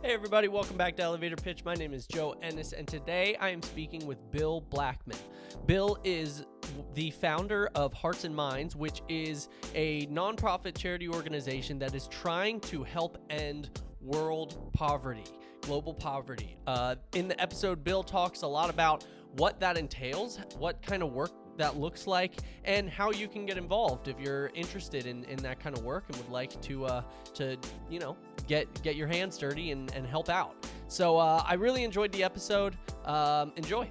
Hey everybody, welcome back to Elevator Pitch. My name is Joe Ennis, and today I am speaking with Bill Blackman. Bill is the founder of Hearts and Minds, which is a nonprofit charity organization that is trying to help end world poverty, global poverty. In the episode, Bill talks a lot about what that entails, what kind of work that looks like, and how you can get involved if you're interested in that kind of work and would like to get your hands dirty and help out. So I really enjoyed the episode. Enjoy.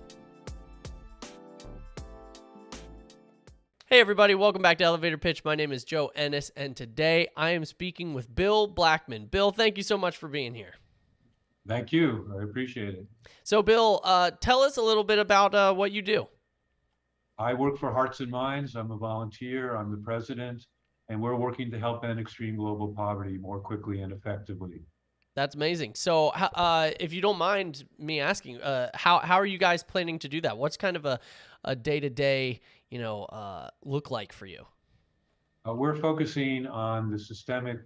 Hey everybody, welcome back to Elevator Pitch. My name is Joe Ennis, and today I am speaking with Bill Blackman. Bill, thank you so much for being here. Thank you. I appreciate it. So Bill, tell us a little bit about what you do. I work for Hearts and Minds. I'm a volunteer. I'm the president, and we're working to help end extreme global poverty more quickly and effectively. That's amazing. So, if you don't mind me asking, how are you guys planning to do that? What's kind of a day-to-day, look like for you? We're focusing on the systemic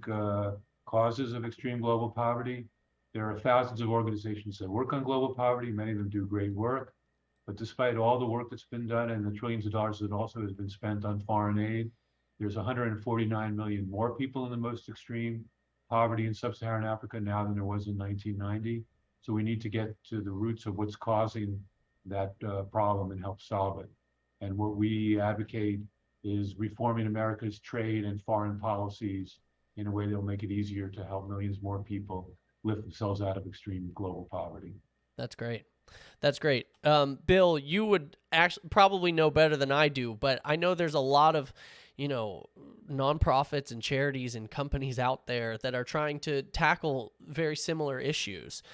causes of extreme global poverty. There are thousands of organizations that work on global poverty. Many of them do great work. But despite all the work that's been done and the trillions of dollars that also has been spent on foreign aid, there's 149 million more people in the most extreme poverty in sub-Saharan Africa now than there was in 1990. So we need to get to the roots of what's causing that problem and help solve it. And what we advocate is reforming America's trade and foreign policies in a way that will make it easier to help millions more people lift themselves out of extreme global poverty. That's great. That's great. Bill, you would actually probably know better than I do, but I know there's a lot of, nonprofits and charities and companies out there that are trying to tackle very similar issues.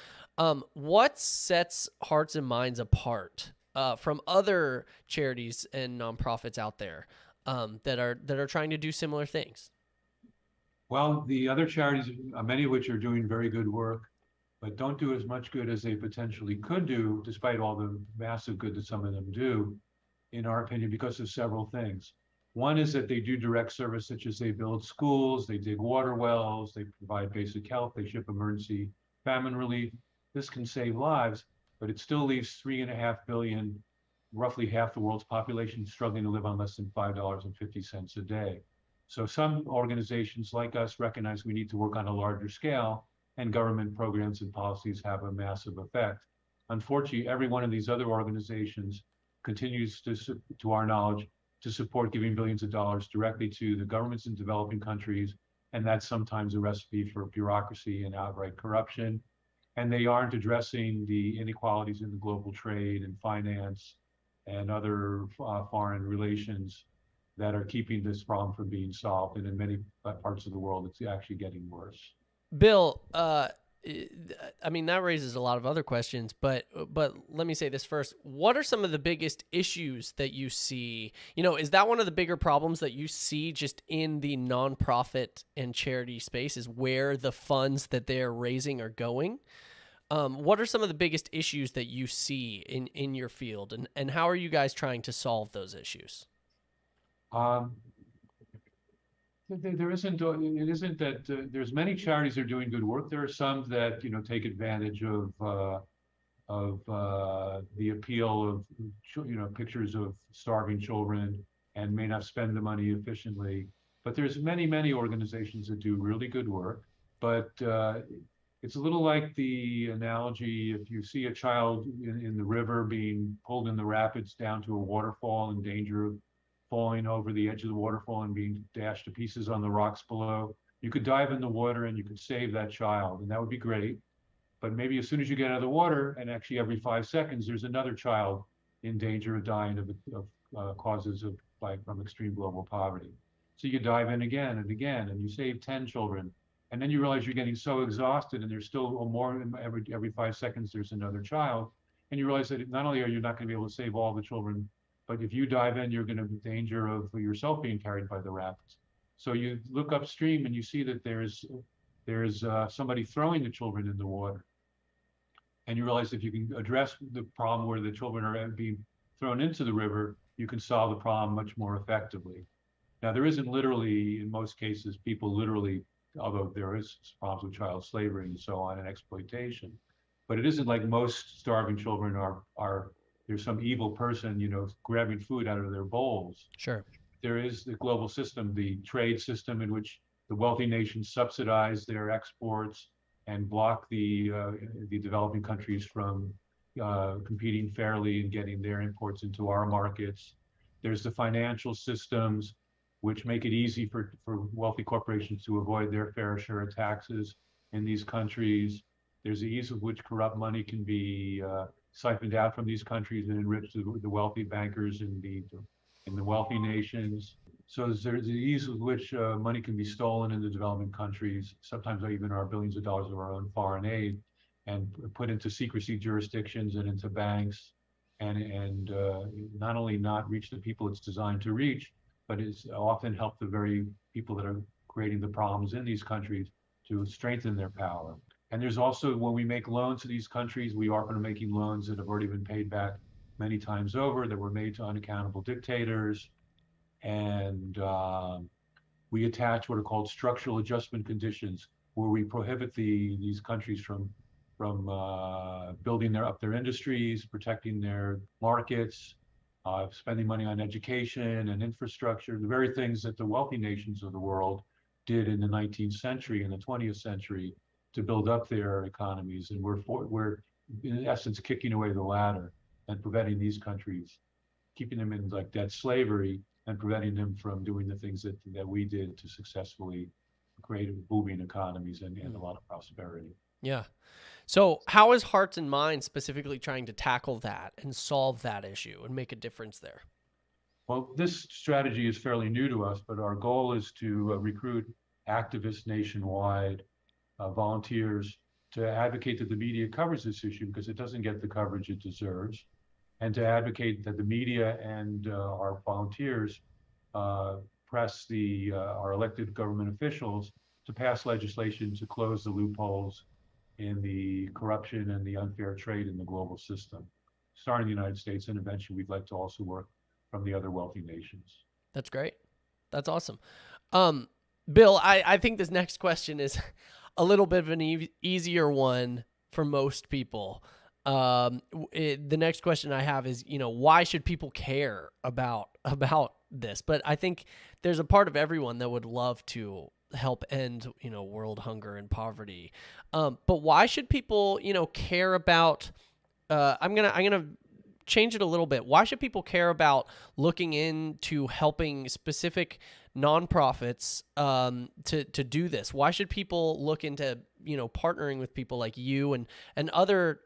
What sets Hearts and Minds apart from other charities and nonprofits out there that are trying to do similar things? Well, the other charities, many of which are doing very good work, but don't do as much good as they potentially could do, despite all the massive good that some of them do, in our opinion, because of several things. One is that they do direct service, such as they build schools, they dig water wells, they provide basic health, they ship emergency famine relief. This can save lives, but it still leaves 3.5 billion, roughly half the world's population, struggling to live on less than $5.50 a day. So some organizations like us recognize we need to work on a larger scale, and government programs and policies have a massive effect. Unfortunately, every one of these other organizations continues to our knowledge, to support giving billions of dollars directly to the governments in developing countries, and that's sometimes a recipe for bureaucracy and outright corruption. And they aren't addressing the inequalities in the global trade and finance and other foreign relations that are keeping this problem from being solved. And in many parts of the world, it's actually getting worse. Bill, I mean, that raises a lot of other questions, but let me say this first. What are some of the biggest issues that you see? Is that one of the bigger problems that you see just in the nonprofit and charity space, is where the funds that they're raising are going? What are some of the biggest issues that you see in your field, and how are you guys trying to solve those issues? Um, There isn't, it isn't that there's many charities that are doing good work. There are some that, take advantage of the appeal of, pictures of starving children and may not spend the money efficiently. But there's many, many organizations that do really good work. But it's a little like the analogy, if you see a child in the river being pulled in the rapids down to a waterfall in danger of falling over the edge of the waterfall and being dashed to pieces on the rocks below. You could dive in the water and you could save that child, and that would be great. But maybe as soon as you get out of the water, and actually every 5 seconds, there's another child in danger of dying of causes of from extreme global poverty. So you dive in again and again, and you save 10 children. And then you realize you're getting so exhausted, and there's still more every 5 seconds, there's another child. And you realize that not only are you not going to be able to save all the children, but if you dive in, you're going to be in danger of yourself being carried by the rapids. So you look upstream and you see that there's somebody throwing the children in the water. And you realize if you can address the problem where the children are being thrown into the river, you can solve the problem much more effectively. Now, there isn't literally, in most cases, people literally although there is problems with child slavery and so on and exploitation. But it isn't like most starving children are there's some evil person, grabbing food out of their bowls. Sure. There is the global system, the trade system in which the wealthy nations subsidize their exports and block the developing countries from competing fairly and getting their imports into our markets. There's the financial systems which make it easy for wealthy corporations to avoid their fair share of taxes in these countries. There's the ease with which corrupt money can be siphoned out from these countries and enrich the wealthy bankers in the wealthy nations. So there's the ease with which money can be stolen in the developing countries, sometimes even our billions of dollars of our own foreign aid, and put into secrecy jurisdictions and into banks, and not only not reach the people it's designed to reach, but it's often helped the very people that are creating the problems in these countries to strengthen their power. And there's also, when we make loans to these countries, we often are making loans that have already been paid back many times over, that were made to unaccountable dictators. And we attach what are called structural adjustment conditions, where we prohibit these countries from building up their industries, protecting their markets, spending money on education and infrastructure, the very things that the wealthy nations of the world did in the 19th century and the 20th century to build up their economies. And we're in essence kicking away the ladder and preventing these countries, keeping them in like debt slavery and preventing them from doing the things that we did to successfully create booming economies and a lot of prosperity. Yeah. So how is Hearts and Minds specifically trying to tackle that and solve that issue and make a difference there? Well, this strategy is fairly new to us, but our goal is to recruit activists nationwide, volunteers, to advocate that the media covers this issue because it doesn't get the coverage it deserves, and to advocate that the media and our volunteers press our elected government officials to pass legislation to close the loopholes in the corruption and the unfair trade in the global system, starting in the United States, and eventually we'd like to also work from the other wealthy nations. That's great. That's awesome. Bill, I think this next question is a little bit of an easier one for most people. The next question I have is, why should people care about this? But I think there's a part of everyone that would love to help end, world hunger and poverty. But why should people, care about, I'm going to change it a little bit. Why should people care about looking into helping specific nonprofits to do this? Why should people look into partnering with people like you and other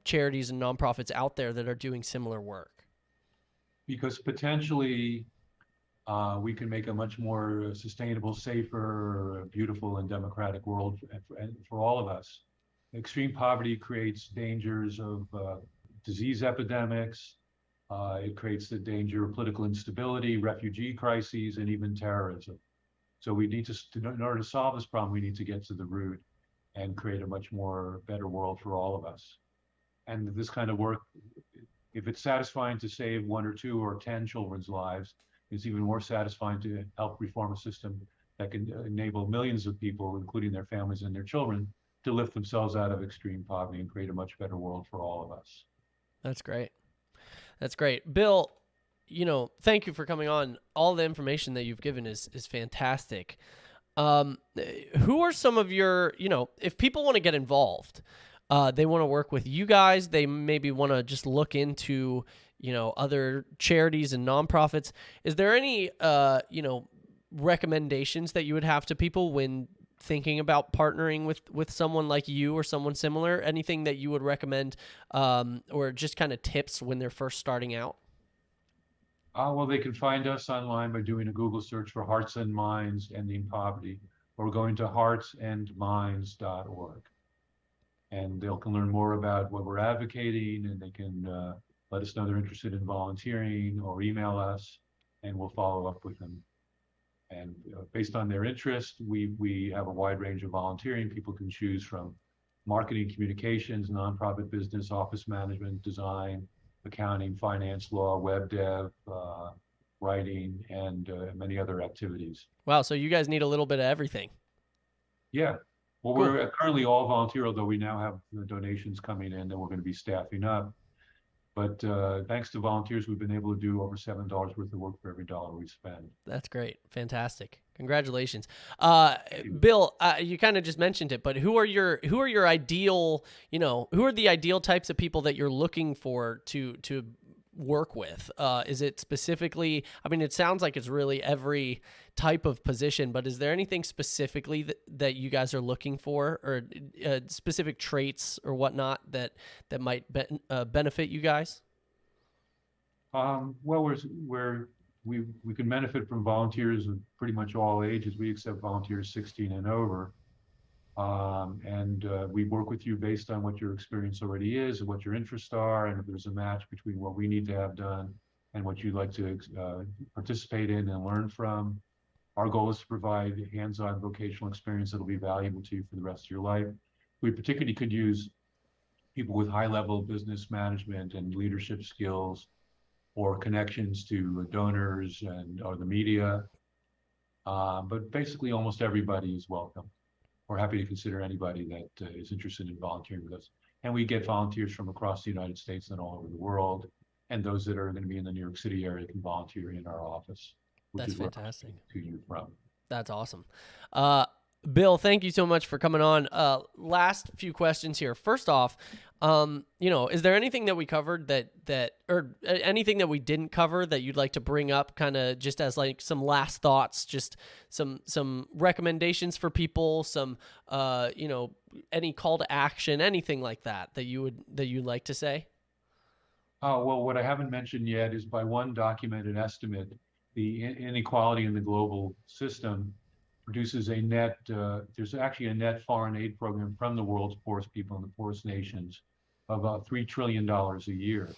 charities and nonprofits out there that are doing similar work? Because potentially we can make a much more sustainable, safer, beautiful, and democratic world for all of us. Extreme poverty creates dangers of disease epidemics. It creates the danger of political instability, refugee crises, and even terrorism. So we need in order to solve this problem, we need to get to the root and create a much more better world for all of us. And this kind of work, if it's satisfying to save 1 or 2 or 10 children's lives, it's even more satisfying to help reform a system that can enable millions of people, including their families and their children, to lift themselves out of extreme poverty and create a much better world for all of us. That's great. That's great. Bill, thank you for coming on. All the information that you've given is fantastic. Who are some of your, if people want to get involved, they want to work with you guys, they maybe want to just look into, other charities and nonprofits. Is there any, recommendations that you would have to people when thinking about partnering with someone like you or someone similar? Anything that you would recommend, or just kind of tips when they're first starting out? Well, they can find us online by doing a Google search for Hearts and Minds Ending Poverty, or going to heartsandminds.org. And they can learn more about what we're advocating, and they can let us know they're interested in volunteering, or email us, and we'll follow up with them. And based on their interest, we have a wide range of volunteering. People can choose from marketing, communications, nonprofit business, office management, design, accounting, finance, law, web dev, writing, and many other activities. Wow, so you guys need a little bit of everything. Yeah. Well, Cool. we're currently all volunteer, although we now have the donations coming in that we're going to be staffing up. But thanks to volunteers, we've been able to do over $7 worth of work for every dollar we spend. That's great. Fantastic. Congratulations. Thank you. Bill, you kind of just mentioned it, but who are your ideal, who are the ideal types of people that you're looking for to work with? Is it specifically, I mean, it sounds like it's really every type of position, but is there anything specifically that you guys are looking for, or specific traits or whatnot that might benefit you guys? Well, we can benefit from volunteers of pretty much all ages. We accept volunteers 16 and over. And we work with you based on what your experience already is and what your interests are, and if there's a match between what we need to have done and what you'd like to participate in and learn from. Our goal is to provide hands-on vocational experience that'll be valuable to you for the rest of your life. We particularly could use people with high-level business management and leadership skills, or connections to donors or the media. But basically, almost everybody is welcome. We're happy to consider anybody that is interested in volunteering with us. And we get volunteers from across the United States and all over the world. And those that are going to be in the New York City area can volunteer in our office, which That's is where I'm fantastic. speaking to you from. That's awesome. Bill, thank you so much for coming on. Last few questions here. First off, is there anything that we covered or anything that we didn't cover that you'd like to bring up, kind of just as like some last thoughts, just some recommendations for people, some, any call to action, anything like that you'd like to say? Well, what I haven't mentioned yet is, by one documented estimate, the inequality in the global system produces there's actually a net foreign aid program from the world's poorest people in the poorest nations of about $3 trillion a year.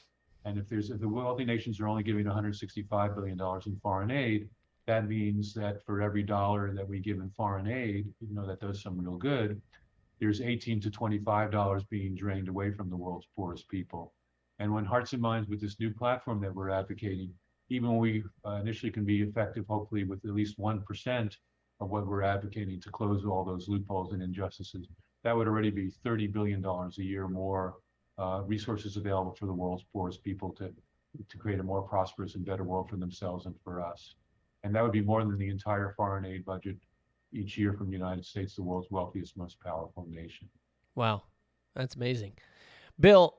And if the wealthy nations are only giving $165 billion in foreign aid, that means that for every dollar that we give in foreign aid, that does some real good, there's $18 to $25 being drained away from the world's poorest people. And when Hearts and Minds, with this new platform that we're advocating, even when we initially can be effective, hopefully with at least 1% of what we're advocating to close all those loopholes and injustices, that would already be $30 billion a year more resources available for the world's poorest people to create a more prosperous and better world for themselves and for us. And that would be more than the entire foreign aid budget each year from the United States, the world's wealthiest, most powerful nation. Wow. That's amazing. Bill,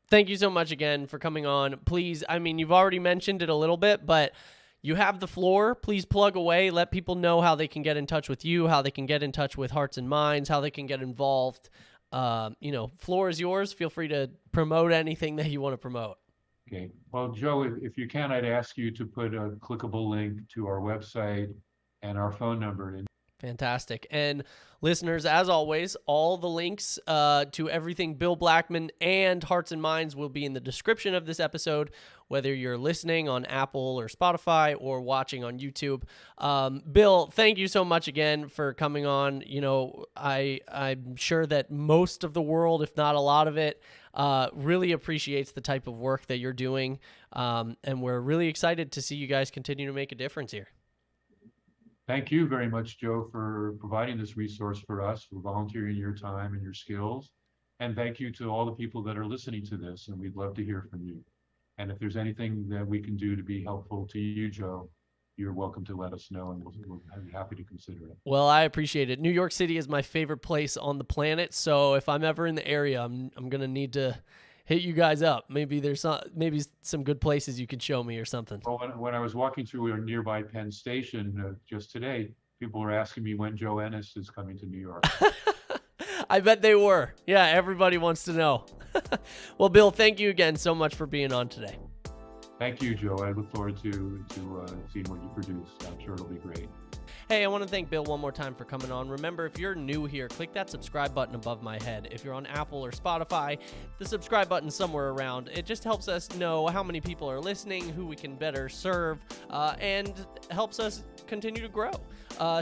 thank you so much again for coming on. Please, I mean, you've already mentioned it a little bit, but you have the floor. Please plug away. Let people know how they can get in touch with you, how they can get in touch with Hearts and Minds, how they can get involved. Floor is yours. Feel free to promote anything that you want to promote. Okay. Well, Joe, if you can, I'd ask you to put a clickable link to our website and our phone number in. Fantastic. And listeners, as always, all the links to everything Bill Blackman and Hearts and Minds will be in the description of this episode, whether you're listening on Apple or Spotify or watching on YouTube. Bill, thank you so much again for coming on. I'm sure that most of the world, if not a lot of it, really appreciates the type of work that you're doing. And we're really excited to see you guys continue to make a difference here. Thank you very much, Joe, for providing this resource for us, for volunteering your time and your skills. And thank you to all the people that are listening to this, and we'd love to hear from you. And if there's anything that we can do to be helpful to you, Joe, you're welcome to let us know, and we'll be happy to consider it. Well, I appreciate it. New York City is my favorite place on the planet, so if I'm ever in the area, I'm going to need to hit you guys up. Maybe there's some good places you could show me or something. Well, when I was walking through a nearby Penn Station just today, people were asking me when Joe Ennis is coming to New York. I bet they were. Yeah, everybody wants to know. Well, Bill, thank you again so much for being on today. Thank you, Joe. I look forward to seeing what you produce. I'm sure it'll be great. Hey, I want to thank Bill one more time for coming on. Remember, if you're new here, click that subscribe button above my head. If you're on Apple or Spotify, the subscribe button's somewhere around. It just helps us know how many people are listening, who we can better serve, and helps us continue to grow.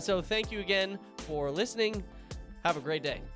So thank you again for listening. Have a great day.